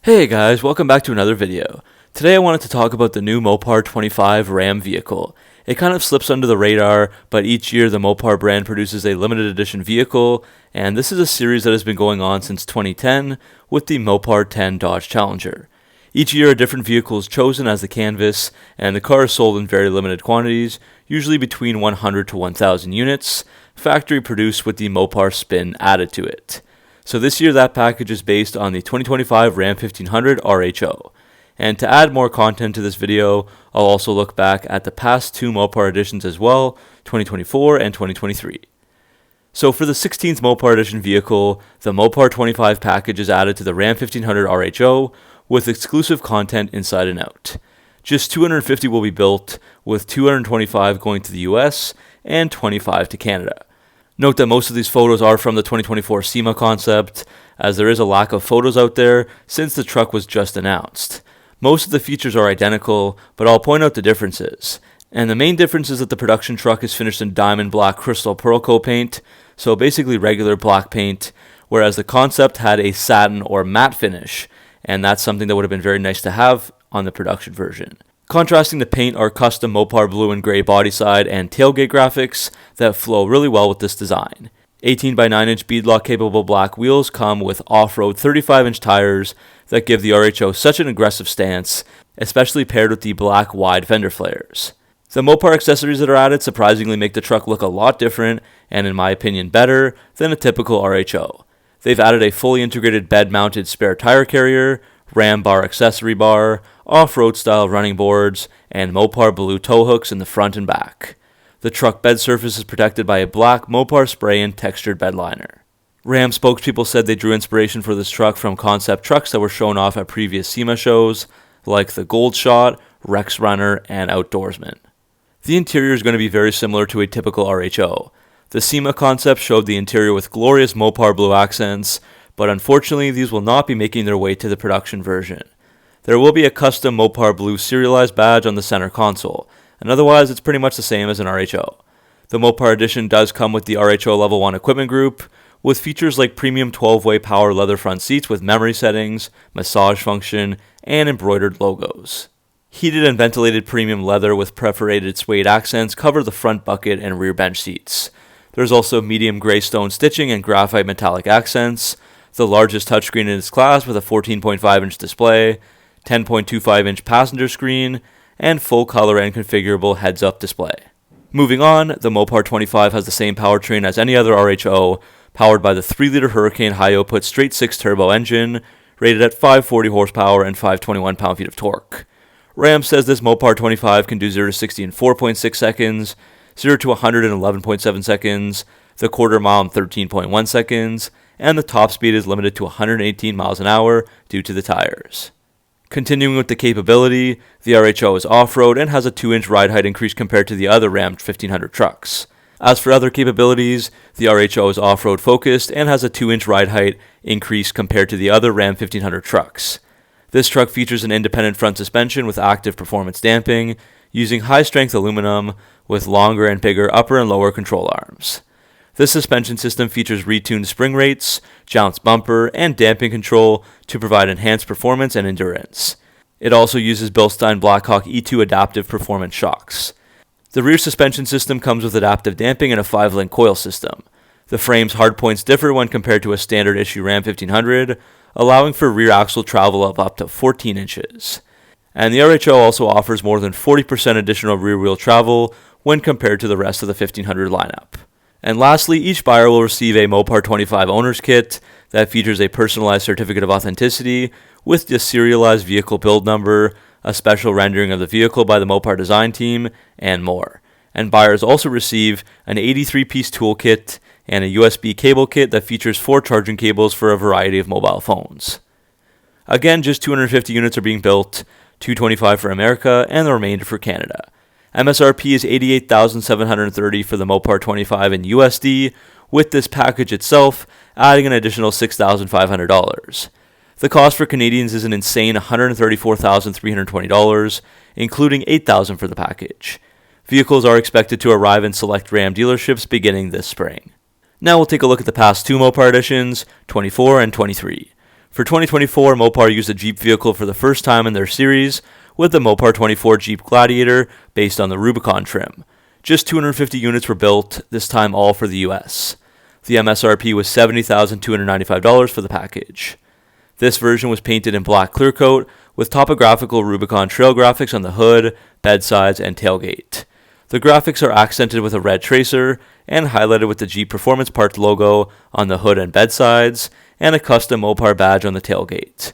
Hey guys, welcome back to another video. Today I wanted to talk about the new Mopar 25 Ram vehicle. It kind of slips under the radar, but each year the Mopar brand produces a limited edition vehicle, and this is a series that has been going on since 2010 with the Mopar 10 Dodge Challenger. Each year a different vehicle is chosen as the canvas, and the car is sold in very limited quantities, usually between 100 to 1,000 units, factory produced with the Mopar spin added to it. So this year that package is based on the 2025 Ram 1500 RHO. And to add more content to this video, I'll also look back at the past two Mopar editions as well, 2024 and 2023. So for the 16th Mopar Edition vehicle, the Mopar 25 package is added to the Ram 1500 RHO with exclusive content inside and out. Just 250 will be built, with 225 going to the US and 25 to Canada. Note that most of these photos are from the 2024 SEMA concept, as there is a lack of photos out there since the truck was just announced. Most of the features are identical, but I'll point out the differences. And the main difference is that the production truck is finished in diamond black crystal pearl coat paint, so basically regular black paint, whereas the concept had a satin or matte finish, and that's something that would have been very nice to have on the production version. Contrasting the paint are custom Mopar blue and gray body side and tailgate graphics that flow really well with this design. 18 by 9 inch beadlock capable black wheels come with off-road 35 inch tires that give the RHO such an aggressive stance, especially paired with the black wide fender flares. The Mopar accessories that are added surprisingly make the truck look a lot different and, in my opinion, better than a typical RHO. They've added a fully integrated bed-mounted spare tire carrier, Ram bar accessory bar, off-road style running boards, and Mopar blue tow hooks in the front and back. The truck bed surface is protected by a black Mopar spray and textured bed liner. Ram spokespeople said they drew inspiration for this truck from concept trucks that were shown off at previous SEMA shows, like the Gold Shot, Rex Runner, and Outdoorsman. The interior is going to be very similar to a typical RHO. The SEMA concept showed the interior with glorious Mopar blue accents, but unfortunately these will not be making their way to the production version. There will be a custom Mopar blue serialized badge on the center console, and otherwise it's pretty much the same as an RHO. The Mopar Edition does come with the RHO Level 1 equipment group, with features like premium 12-way power leather front seats with memory settings, massage function, and embroidered logos. Heated and ventilated premium leather with perforated suede accents cover the front bucket and rear bench seats. There's also medium gray stone stitching and graphite metallic accents, the largest touchscreen in its class with a 14.5-inch display, 10.25-inch passenger screen, and full color and configurable heads-up display. Moving on, the Mopar 25 has the same powertrain as any other RHO, powered by the 3-liter Hurricane high-output straight-six turbo engine, rated at 540 horsepower and 521 pound-feet of torque. Ram says this Mopar 25 can do 0 to 60 in 4.6 seconds, 0 to 100 in 11.7 seconds, the quarter mile in 13.1 seconds, and the top speed is limited to 118 miles an hour due to the tires. Continuing with the capability, the RHO is off-road and has a 2-inch ride height increase compared to the other Ram 1500 trucks. As for other capabilities, the RHO is off-road focused and has a 2-inch ride height increase compared to the other Ram 1500 trucks. This truck features an independent front suspension with active performance damping, using high-strength aluminum with longer and bigger upper and lower control arms. This suspension system features retuned spring rates, jounce bumper, and damping control to provide enhanced performance and endurance. It also uses Bilstein Blackhawk E2 adaptive performance shocks. The rear suspension system comes with adaptive damping and a 5-link coil system. The frame's hardpoints differ when compared to a standard issue Ram 1500, allowing for rear axle travel of up to 14 inches. And the RHO also offers more than 40% additional rear wheel travel when compared to the rest of the 1500 lineup. And lastly, each buyer will receive a Mopar 25 owner's kit that features a personalized certificate of authenticity with the serialized vehicle build number, a special rendering of the vehicle by the Mopar design team, and more. And buyers also receive an 83-piece toolkit and a USB cable kit that features 4 charging cables for a variety of mobile phones. Again, just 250 units are being built, 225 for America and the remainder for Canada. MSRP is $88,730 for the Mopar 25 in USD, with this package itself adding an additional $6,500. The cost for Canadians is an insane $134,320, including $8,000 for the package. Vehicles are expected to arrive in select Ram dealerships beginning this spring. Now we'll take a look at the past two Mopar editions, 24 and 23. For 2024, Mopar used a Jeep vehicle for the first time in their series with the Mopar 24 Jeep Gladiator based on the Rubicon trim. Just 250 units were built, this time all for the US. The MSRP was $70,295 for the package. This version was painted in black clear coat with topographical Rubicon trail graphics on the hood, bedsides, and tailgate. The graphics are accented with a red tracer and highlighted with the Jeep Performance Parts logo on the hood and bedsides, and a custom Mopar badge on the tailgate.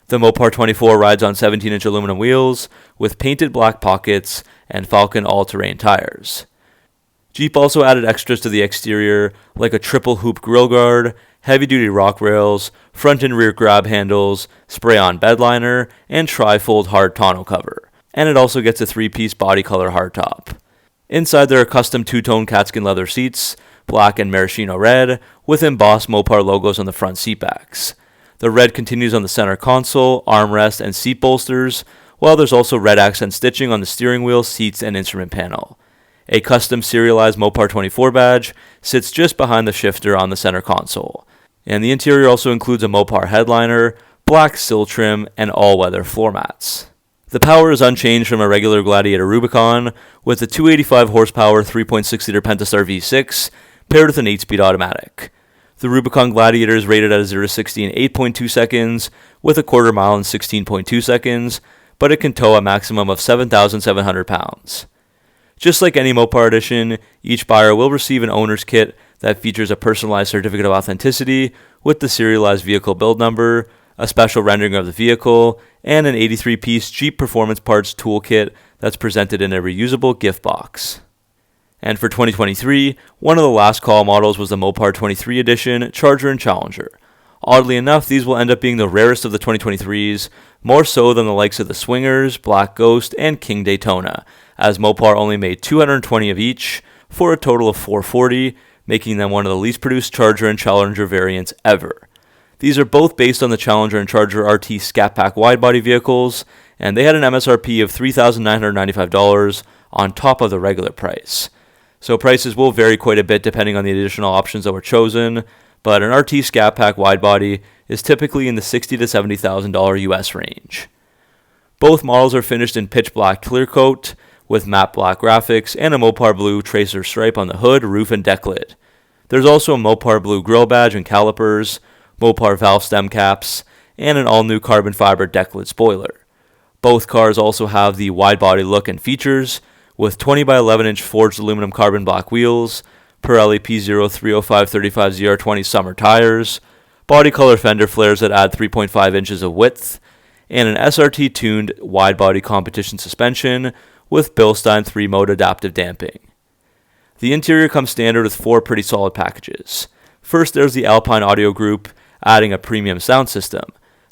The Mopar 24 rides on 17-inch aluminum wheels with painted black pockets and Falcon all-terrain tires. Jeep also added extras to the exterior like a triple hoop grille guard, heavy-duty rock rails, front and rear grab handles, spray-on bed liner, and tri-fold hard tonneau cover. And it also gets a 3-piece body color hardtop. Inside there are custom two-tone catskin leather seats, black and maraschino red, with embossed Mopar logos on the front seat backs. The red continues on the center console, armrest, and seat bolsters, while there's also red accent stitching on the steering wheel, seats, and instrument panel. A custom serialized Mopar 24 badge sits just behind the shifter on the center console. And the interior also includes a Mopar headliner, black sill trim, and all-weather floor mats. The power is unchanged from a regular Gladiator Rubicon, with a 285 horsepower 3.6-liter Pentastar V6 paired with an 8-speed automatic. The Rubicon Gladiator is rated at a 0-60 in 8.2 seconds, with a quarter mile in 16.2 seconds, but it can tow a maximum of 7,700 pounds. Just like any Mopar Edition, each buyer will receive an owner's kit that features a personalized certificate of authenticity with the serialized vehicle build number, a special rendering of the vehicle, and an 83-piece Jeep Performance Parts toolkit that's presented in a reusable gift box. And for 2023, one of the last call models was the Mopar 23 Edition, Charger and Challenger. Oddly enough, these will end up being the rarest of the 2023s, more so than the likes of the Swingers, Black Ghost, and King Daytona, as Mopar only made 220 of each, for a total of 440, making them one of the least produced Charger and Challenger variants ever. These are both based on the Challenger and Charger RT Scat Pack widebody vehicles, and they had an MSRP of $3,995 on top of the regular price. So prices will vary quite a bit depending on the additional options that were chosen, but an RT Scat Pack widebody is typically in the $60,000 to $70,000 US range. Both models are finished in pitch black clear coat with matte black graphics and a Mopar blue tracer stripe on the hood, roof, and deck lid. There's also a Mopar blue grille badge and calipers, Mopar valve stem caps, and an all-new carbon fiber deck lid spoiler. Both cars also have the wide-body look and features, with 20 by 11-inch forged aluminum carbon black wheels, Pirelli P0305/35ZR20 summer tires, body color fender flares that add 3.5 inches of width, and an SRT-tuned wide-body competition suspension with Bilstein 3-mode adaptive damping. The interior comes standard with 4 pretty solid packages. First, there's the Alpine Audio Group, adding a premium sound system.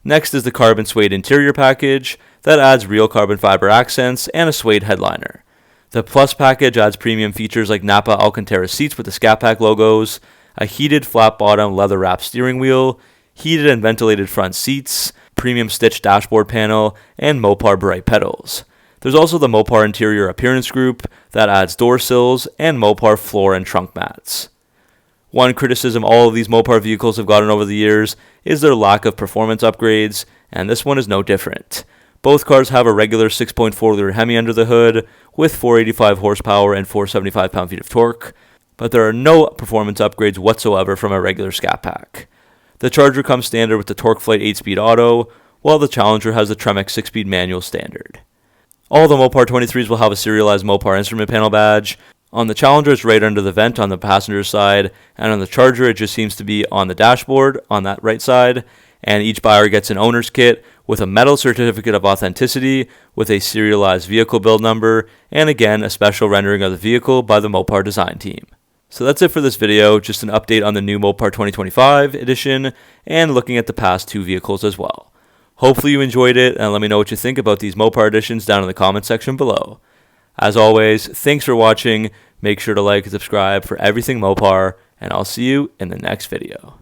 Next is the carbon suede interior package that adds real carbon fiber accents and a suede headliner. The Plus package adds premium features like Napa Alcantara seats with the Scat Pack logos, a heated flat-bottom leather-wrapped steering wheel, heated and ventilated front seats, premium stitched dashboard panel, and Mopar bright pedals. There's also the Mopar Interior Appearance Group that adds door sills and Mopar floor and trunk mats. One criticism all of these Mopar vehicles have gotten over the years is their lack of performance upgrades, and this one is no different. Both cars have a regular 6.4-liter Hemi under the hood with 485 horsepower and 475 pound-feet of torque, but there are no performance upgrades whatsoever from a regular Scat Pack. The Charger comes standard with the TorqueFlite 8-speed auto, while the Challenger has the Tremec 6-speed manual standard. All the Mopar 23s will have a serialized Mopar instrument panel badge. On the Challenger, it's right under the vent on the passenger side, and on the Charger, it just seems to be on the dashboard on that right side, and each buyer gets an owner's kit with a metal certificate of authenticity with a serialized vehicle build number, and again, a special rendering of the vehicle by the Mopar design team. So that's it for this video, just an update on the new Mopar 2025 edition, and looking at the past 2 vehicles as well. Hopefully you enjoyed it, and let me know what you think about these Mopar editions down in the comment section below. As always, thanks for watching, make sure to like and subscribe for everything Mopar, and I'll see you in the next video.